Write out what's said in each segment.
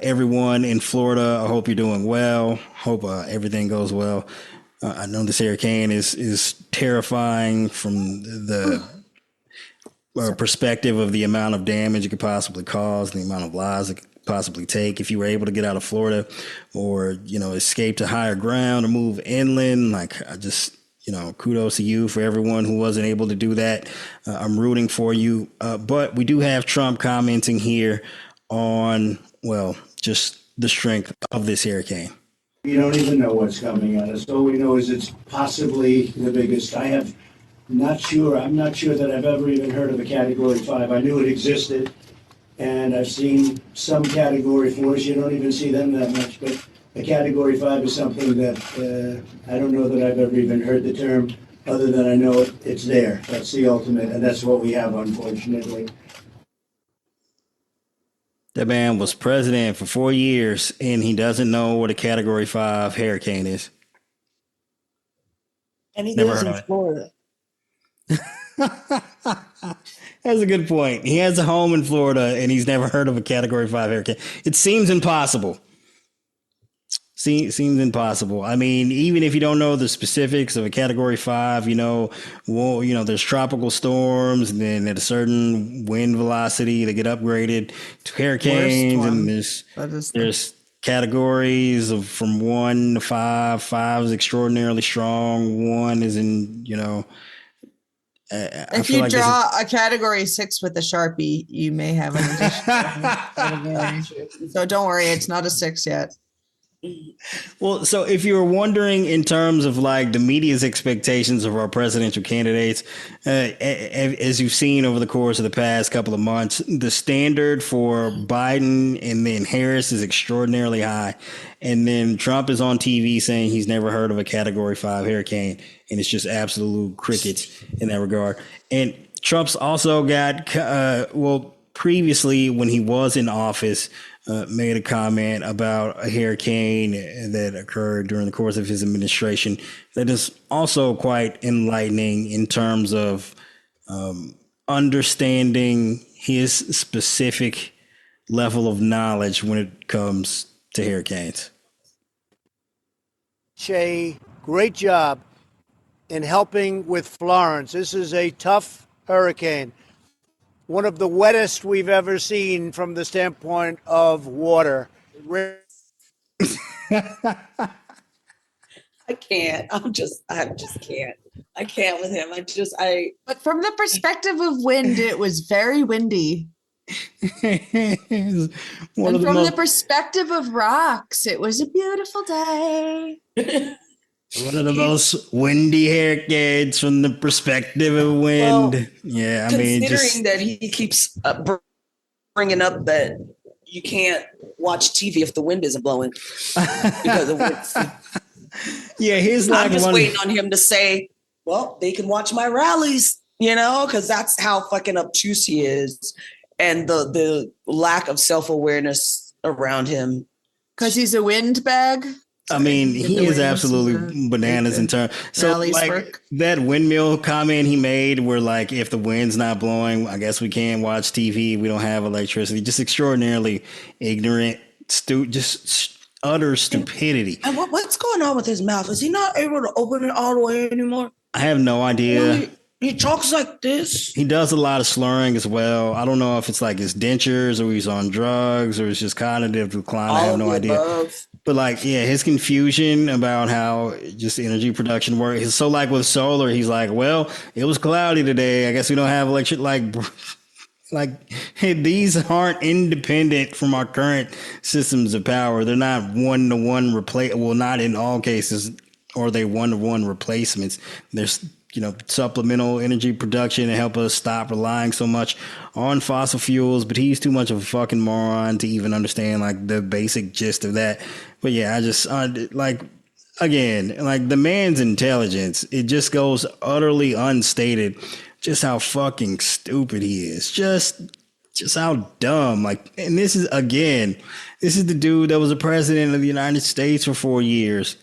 everyone in Florida. I hope you're doing well. Hope everything goes well. I know this hurricane is terrifying from the perspective of the amount of damage it could possibly cause, the amount of lives it could possibly take. If you were able to get out of Florida or, escape to higher ground or move inland, like I just, kudos to you for everyone who wasn't able to do that. I'm rooting for you. But we do have Trump commenting here on, well, just the strength of this hurricane. We don't even know what's coming at us. All we know is it's possibly the biggest. I'm not sure that I've ever even heard of a Category 5. I knew it existed, and I've seen some Category 4s. You don't even see them that much, but a Category 5 is something that I don't know that I've ever even heard the term, other than I know it's there. That's the ultimate, and that's what we have, unfortunately. That man was president for 4 years, and he doesn't know what a Category 5 hurricane is. And he lives in Florida. That's a good point. He has a home in Florida, and he's never heard of a Category 5 hurricane. It seems impossible. Seems impossible. I mean, even if you don't know the specifics of a Category 5, there's tropical storms, and then at a certain wind velocity, they get upgraded to hurricanes, and there's categories of from 1 to 5. 5 is extraordinarily strong. 1 is in, if you draw a Category 6 with a Sharpie, you may have an additional. So don't worry, it's not a 6 yet. Well, so if you're wondering in terms of like the media's expectations of our presidential candidates, as you've seen over the course of the past couple of months, the standard for Biden and then Harris is extraordinarily high. And then Trump is on TV saying he's never heard of a Category 5 hurricane. And it's just absolute crickets in that regard. And Trump's also got, previously when he was in office, made a comment about a hurricane that occurred during the course of his administration that is also quite enlightening in terms of understanding his specific level of knowledge when it comes to hurricanes. A great job in helping with Florence. This is a tough hurricane. One of the wettest we've ever seen from the standpoint of water. I can't. I just can't. I can't with him. But from the perspective of wind, it was very windy. And from the perspective of rocks, it was a beautiful day. One of the most windy hurricanes from the perspective of wind. Well, yeah, I mean, considering that he keeps bringing up that you can't watch TV if the wind isn't blowing because of wind. Yeah, I'm just waiting on him to say, "Well, they can watch my rallies," because that's how fucking obtuse he is, and the lack of self-awareness around him. Because he's a windbag. I mean, he is absolutely bananas in terms. So like that windmill comment he made where like, if the wind's not blowing, I guess we can't watch TV. We don't have electricity. Just extraordinarily ignorant, just utter stupidity. And what's going on with his mouth? Is he not able to open it all the way anymore? I have no idea. He talks like this. He does a lot of slurring as well. I don't know if it's like his dentures or he's on drugs or it's just cognitive decline. I have no idea. But like, yeah, his confusion about how just energy production works. So like with solar, he's like, well, it was cloudy today. I guess we don't have electric. Like these aren't independent from our current systems of power. They're not one-to-one replace. Well, not in all cases are they one-to-one replacements. There's supplemental energy production to help us stop relying so much on fossil fuels. But he's too much of a fucking moron to even understand like the basic gist of that. But yeah, I just again, like the man's intelligence, it just goes utterly unstated just how fucking stupid he is. Just how dumb. Like, and this is the dude that was the president of the United States for 4 years.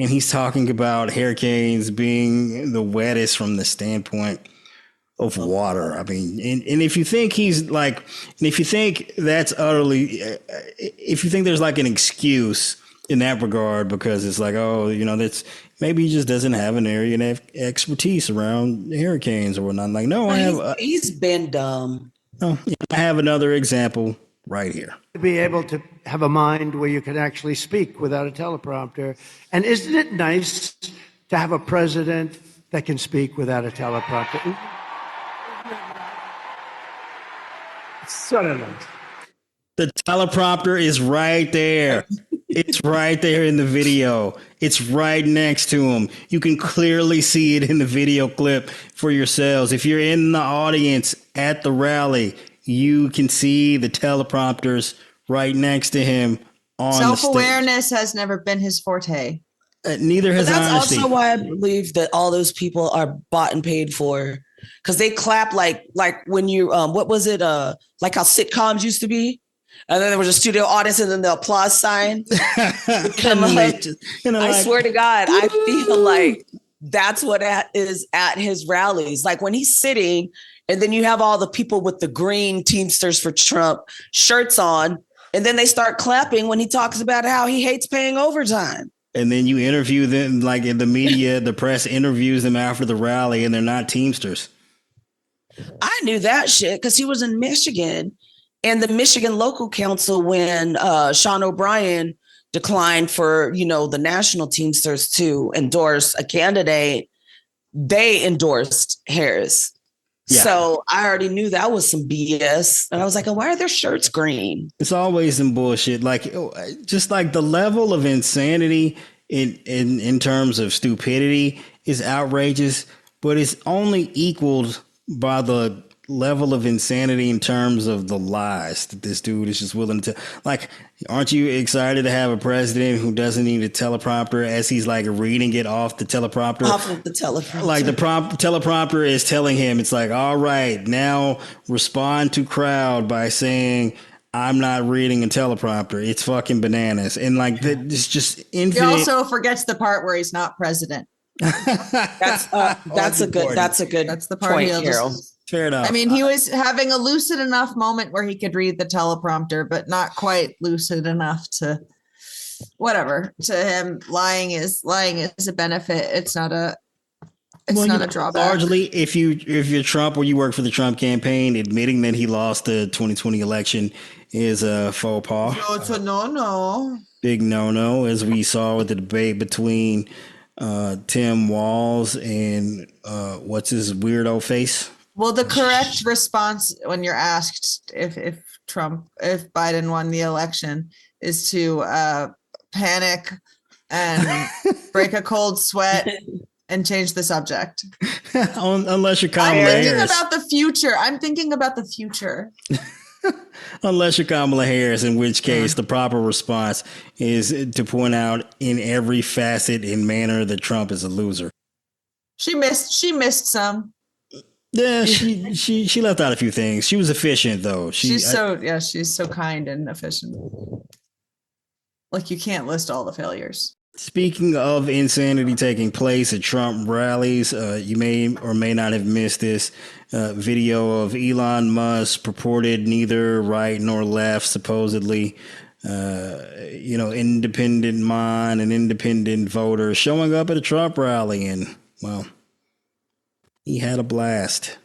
And he's talking about hurricanes being the wettest from the standpoint of water. I mean, and if you think he's like, and if you think that's utterly, if you think there's like an excuse in that regard, because it's like, oh, that's maybe he just doesn't have an area of expertise around hurricanes or whatnot. Like, no, he's been dumb. Oh, I have another example right here. To be able to have a mind where you can actually speak without a teleprompter. And isn't it nice to have a president that can speak without a teleprompter? Suddenly. The teleprompter is right there. It's right there in the video. It's right next to him. You can clearly see it in the video clip for yourselves. If you're in the audience at the rally, you can see the teleprompters right next to him on Self-awareness has never been his forte. Neither has That's honesty. also why I believe that all those people are bought and paid for, because they clap like when you what was it like how sitcoms used to be, and then there was a studio audience and then the applause sign would come up. I swear to God, I feel like that's what is at his rallies. Like when he's sitting, and then you have all the people with the green Teamsters for Trump shirts on, and then they start clapping when he talks about how he hates paying overtime. And then you interview them, like in the media, the press interviews them after the rally, and they're not Teamsters. I knew that shit because he was in Michigan, and the Michigan local council, when Sean O'Brien declined for, the national Teamsters to endorse a candidate, they endorsed Harris. Yeah. So I already knew that was some BS. And I was like, oh, why are their shirts green? It's always some bullshit. Like, just like the level of insanity in terms of stupidity is outrageous, but it's only equaled by the level of insanity in terms of the lies that this dude is just willing to, like, aren't you excited to have a president who doesn't need a teleprompter as he's like reading it off the teleprompter? Off of the teleprompter. Like the teleprompter is telling him, it's like, all right, now respond to crowd by saying, I'm not reading a teleprompter. It's fucking bananas. And like, it's just infinite. He also forgets the part where he's not president. That's a good that's the part point, Carol. Fair enough. I mean, he was having a lucid enough moment where he could read the teleprompter, but not quite lucid enough to whatever. To him, lying is a benefit. It's not a drawback. Largely, if you're Trump or you work for the Trump campaign, admitting that he lost the 2020 election is a faux pas. So it's a no-no. Big no-no, as we saw with the debate between Tim Walz and what's his weirdo face. Well, the correct response when you're asked if Biden won the election is to panic and break a cold sweat and change the subject. Unless you're Kamala Harris. I'm thinking about the future. Unless you're Kamala Harris, in which case the proper response is to point out in every facet and manner that Trump is a loser. She missed some. Yeah, she left out a few things. She was efficient though. She's so kind and efficient. Like, you can't list all the failures. Speaking of insanity taking place at Trump rallies, you may or may not have missed this video of Elon Musk, purported neither right nor left, supposedly, independent mind and independent voter showing up at a Trump rally, and well, he had a blast.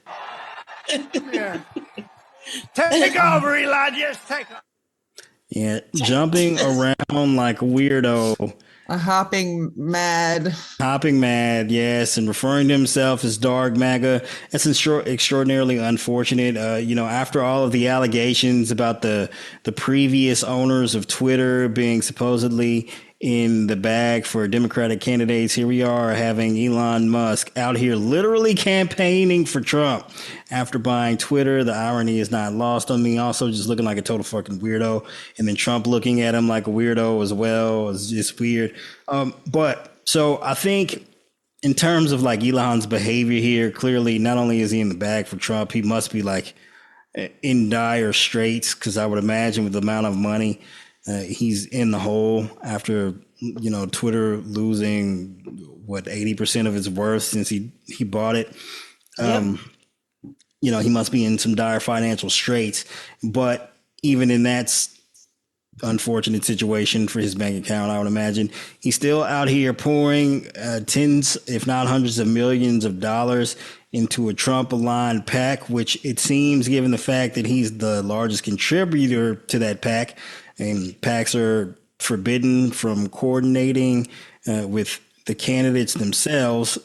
Yeah. Take over, Elon. Just take over. Yeah, jumping around like a weirdo. A hopping mad, yes, and referring to himself as Dark MAGA. That's extraordinarily unfortunate. After all of the allegations about the previous owners of Twitter being supposedly in the bag for Democratic candidates, here we are having Elon Musk out here literally campaigning for Trump after buying Twitter. The irony is not lost on me. Also just looking like a total fucking weirdo, and then Trump looking at him like a weirdo as well. It's just weird. But so I think in terms of like Elon's behavior here, clearly not only is he in the bag for Trump, he must be like in dire straits, because I would imagine with the amount of money he's in the hole after, Twitter losing 80% of its worth since he bought it. Yep. he must be in some dire financial straits. But even in that unfortunate situation for his bank account, I would imagine he's still out here pouring tens, if not hundreds of millions of dollars into a Trump-aligned PAC, which it seems, given the fact that he's the largest contributor to that PAC, and PACs are forbidden from coordinating with the candidates themselves,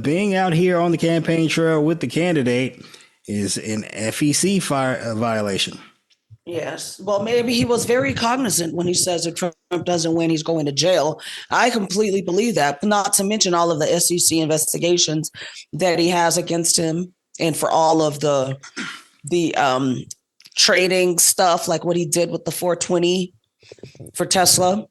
being out here on the campaign trail with the candidate is an FEC violation. Yes. Well, maybe he was very cognizant when he says if Trump doesn't win, he's going to jail. I completely believe that, not to mention all of the SEC investigations that he has against him, and for all of the trading stuff, like what he did with the 420 for Tesla.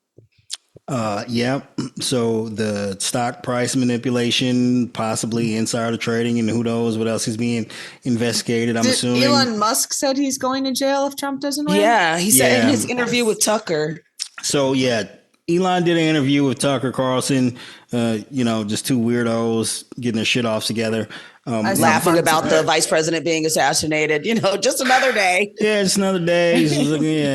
Yeah. So the stock price manipulation, possibly insider trading, and who knows what else is being investigated. I'm assuming Elon Musk said he's going to jail if Trump doesn't win. Yeah, he said in his interview with Tucker. So yeah, Elon did an interview with Tucker Carlson. Just two weirdos getting their shit off together. Laughing about the vice president being assassinated, just another day. Yeah, just another day.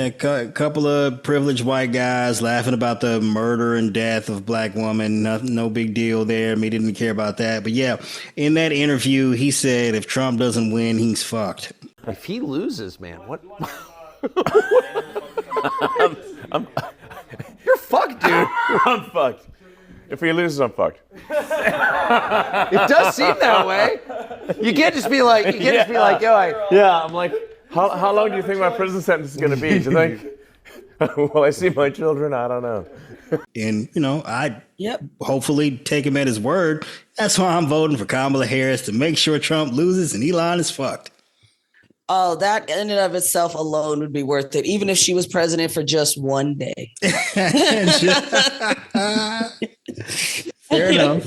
A couple of privileged white guys laughing about the murder and death of black woman. No big deal there. Me didn't care about that. But yeah, in that interview, he said if Trump doesn't win, he's fucked. If he loses, man, what? You're fucked, dude. I'm fucked. If he loses, I'm fucked. It does seem that way. You can't just be like, Yeah, I'm like, how long do you think my prison sentence is going to be? Do you think, will I see my children? I don't know. And, I hopefully take him at his word. That's why I'm voting for Kamala Harris, to make sure Trump loses and Elon is fucked. Oh, that in and of itself alone would be worth it, even if she was president for just one day. Fair enough.